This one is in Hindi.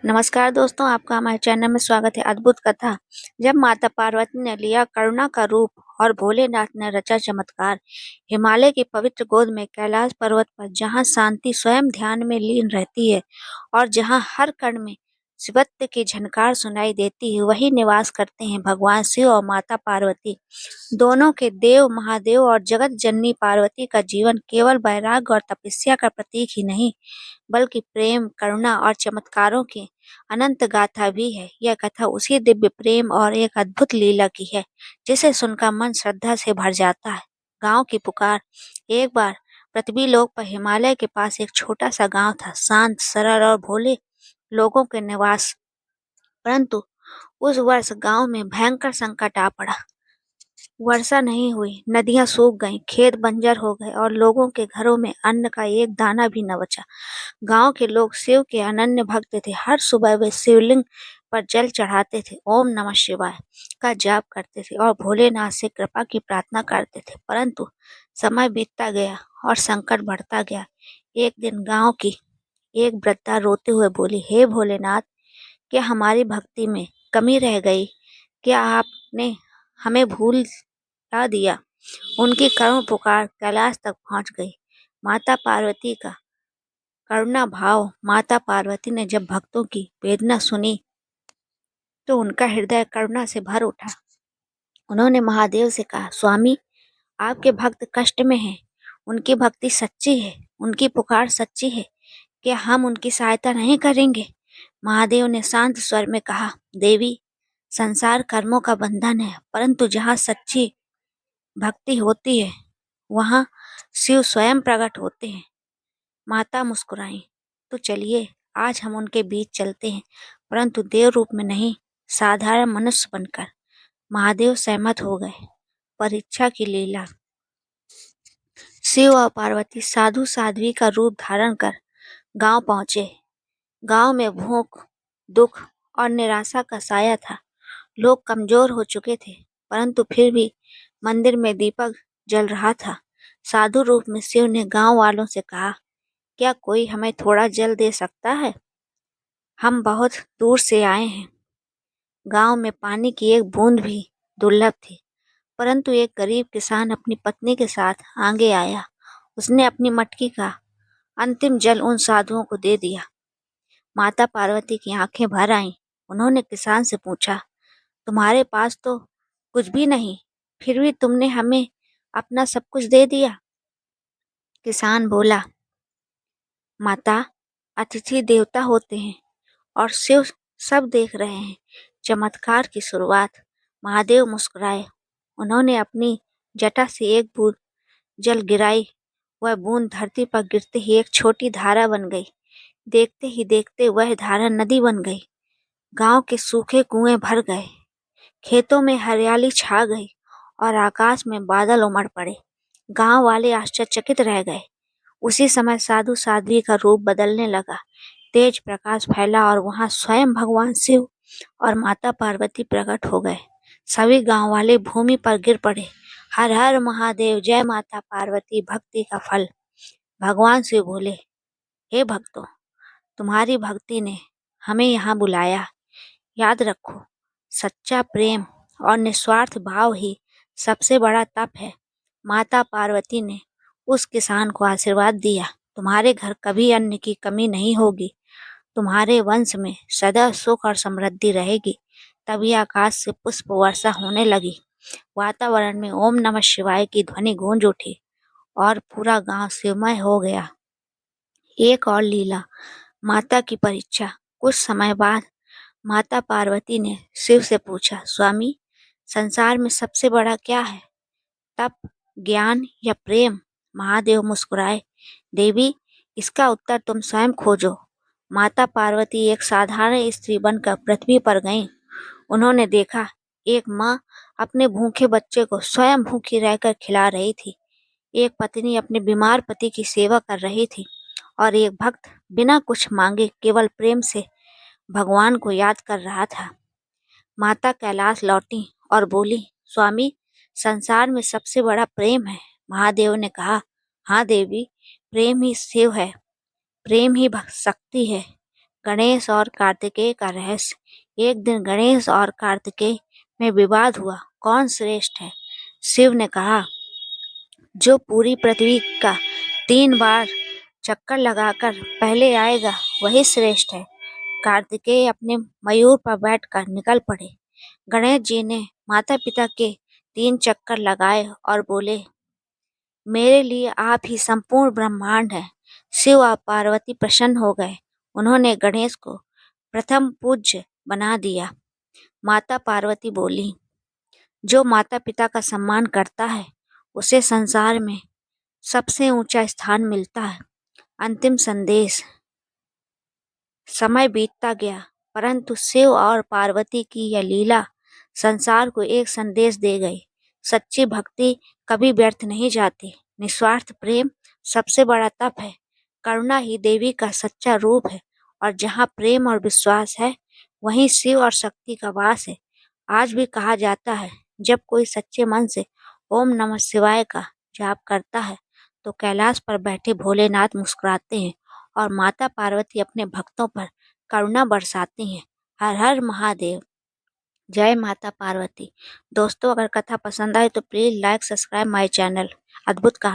नमस्कार दोस्तों, आपका हमारे चैनल में स्वागत है। अद्भुत कथा। जब माता पार्वती ने लिया करुणा का रूप और भोलेनाथ ने रचा चमत्कार, हिमालय की पवित्र गोद में कैलाश पर्वत पर, जहाँ शांति स्वयं ध्यान में लीन रहती है और जहाँ हर कण में शिवत्व की झनकार सुनाई देती है, वही निवास करते हैं भगवान शिव और माता पार्वती। दोनों के देव महादेव और जगत जननी पार्वती का जीवन केवल वैराग्य और तपस्या का प्रतीक ही नहीं, बल्कि प्रेम, करुणा और चमत्कारों की अनंत गाथा भी है। यह कथा उसी दिव्य प्रेम और एक अद्भुत लीला की है, जिसे सुनकर मन श्रद्धा से भर जाता है। गांव की पुकार। एक बार पृथ्वी लोक पर हिमालय के पास एक छोटा सा गांव था, शांत, सरल और भोले लोगों के निवास। परंतु उस वर्ष गांव में भयंकर संकट आ पड़ा। वर्षा नहीं हुई, नदियां सूख गईं, खेत बंजर हो गए और लोगों के घरों में अन्न का एक दाना भी न बचा। गांव के लोग शिव के अनन्य भक्त थे। हर सुबह वे शिवलिंग पर जल चढ़ाते थे, ओम नमः शिवाय का जाप करते थे और भोलेनाथ से कृपा की प्रार्थना करते थे। परंतु समय बीतता गया और संकट बढ़ता गया। एक दिन गांव की एक वृद्धा रोते हुए बोली, हे भोलेनाथ, क्या हमारी भक्ति में कमी रह गई? क्या आपने हमें भूल दिया? उनकी करुण पुकार कैलाश तक पहुंच गई। माता पार्वती का करुणा भाव। माता पार्वती ने जब भक्तों की वेदना सुनी तो उनका हृदय करुणा से भर उठा। उन्होंने महादेव से कहा, स्वामी, आपके भक्त कष्ट में हैं, उनकी भक्ति सच्ची है, उनकी पुकार सच्ची है, क्या हम उनकी सहायता नहीं करेंगे? महादेव ने शांत स्वर में कहा, देवी, संसार कर्मों का बंधन है, परंतु जहाँ सच्ची भक्ति होती है वहाँ शिव स्वयं प्रकट होते हैं। माता मुस्कुराई, तो चलिए आज हम उनके बीच चलते हैं, परंतु देव रूप में नहीं, साधारण मनुष्य बनकर। महादेव सहमत हो गए। परीक्षा की लीला। शिव और पार्वती साधु साध्वी का रूप धारण कर गांव पहुंचे। गांव में भूख, दुख और निराशा का साया था। लोग कमजोर हो चुके थे, परंतु फिर भी मंदिर में दीपक जल रहा था। साधु रूप में शिव ने गांव वालों से कहा, क्या कोई हमें थोड़ा जल दे सकता है? हम बहुत दूर से आए हैं। गांव में पानी की एक बूंद भी दुर्लभ थी, परंतु एक गरीब किसान अपनी पत्नी के साथ आगे आया। उसने अपनी मटकी का अंतिम जल उन साधुओं को दे दिया। माता पार्वती की आंखें भर आईं। उन्होंने किसान से पूछा, तुम्हारे पास तो कुछ भी नहीं, फिर भी तुमने हमें अपना सब कुछ दे दिया। किसान बोला, माता, अतिथि देवता होते हैं और शिव सब देख रहे हैं। चमत्कार की शुरुआत। महादेव मुस्कुराए। उन्होंने अपनी जटा से एक बूंद जल गिराई। वह बूंद धरती पर गिरते ही एक छोटी धारा बन गई। देखते ही देखते वह धारा नदी बन गई। गांव के सूखे कुएं भर गए, खेतों में हरियाली छा गई और आकाश में बादल उमड़ पड़े। गांव वाले आश्चर्यचकित रह गए। उसी समय साधु साध्वी का रूप बदलने लगा। तेज प्रकाश फैला और वहां स्वयं भगवान शिव और माता पार्वती प्रकट हो गए। सभी गांव वाले भूमि पर गिर पड़े। हर हर महादेव, जय माता पार्वती। भक्ति का फल। भगवान शिव बोले, हे भक्तों, तुम्हारी भक्ति ने हमें यहाँ बुलाया। याद रखो, सच्चा प्रेम और निस्वार्थ भाव ही सबसे बड़ा तप है। माता पार्वती ने उस किसान को आशीर्वाद दिया, तुम्हारे घर कभी अन्न की कमी नहीं होगी, तुम्हारे वंश में सदा सुख और समृद्धि रहेगी। तभी आकाश से पुष्प वर्षा होने लगी। वातावरण में ओम नमः शिवाय की ध्वनि गूंज उठी और पूरा गांव शिवमय हो गया। एक और लीला। माता की परीक्षा। कुछ समय बाद माता पार्वती ने शिव से पूछा, स्वामी, संसार में सबसे बड़ा क्या है, तप, ज्ञान या प्रेम? महादेव मुस्कुराए, देवी, इसका उत्तर तुम स्वयं खोजो। माता पार्वती एक साधारण स्त्री बनकर पृथ्वी पर गईं। उन्होंने देखा, एक माँ अपने भूखे बच्चे को स्वयं भूखी रहकर खिला रही थी, एक पत्नी अपने बीमार पति की सेवा कर रही थी और एक भक्त बिना कुछ मांगे केवल प्रेम से भगवान को याद कर रहा था। माता कैलाश लौटी और बोली, स्वामी, संसार में सबसे बड़ा प्रेम है। महादेव ने कहा, हाँ देवी, प्रेम ही शिव है, प्रेम ही शक्ति है। गणेश और कार्तिकेय का रहस्य। एक दिन गणेश और कार्तिकेय में विवाद हुआ, कौन श्रेष्ठ है। शिव ने कहा, जो पूरी पृथ्वी का 3 बार चक्कर लगाकर पहले आएगा वही श्रेष्ठ है। कार्तिकेय अपने मयूर पर बैठकर निकल पड़े। गणेश जी ने माता पिता के 3 चक्कर लगाए और बोले, मेरे लिए आप ही संपूर्ण ब्रह्मांड है। शिव और पार्वती प्रसन्न हो गए। उन्होंने गणेश को प्रथम पूज्य बना दिया। माता पार्वती बोली, जो माता पिता का सम्मान करता है उसे संसार में सबसे ऊंचा स्थान मिलता है। अंतिम संदेश। समय बीतता गया, परंतु शिव और पार्वती की यह लीला संसार को एक संदेश दे गई। सच्ची भक्ति कभी व्यर्थ नहीं जाती। निस्वार्थ प्रेम सबसे बड़ा तप है। करुणा ही देवी का सच्चा रूप है, और जहाँ प्रेम और विश्वास है वहीं शिव और शक्ति का वास है। आज भी कहा जाता है, जब कोई सच्चे मन से ओम नमः शिवाय का जाप करता है तो कैलाश पर बैठे भोलेनाथ मुस्कुराते हैं और माता पार्वती अपने भक्तों पर करुणा बरसाती हैं। हर हर महादेव। जय माता पार्वती। दोस्तों, अगर कथा पसंद आए तो please like subscribe my channel. अद्भुत कहानी।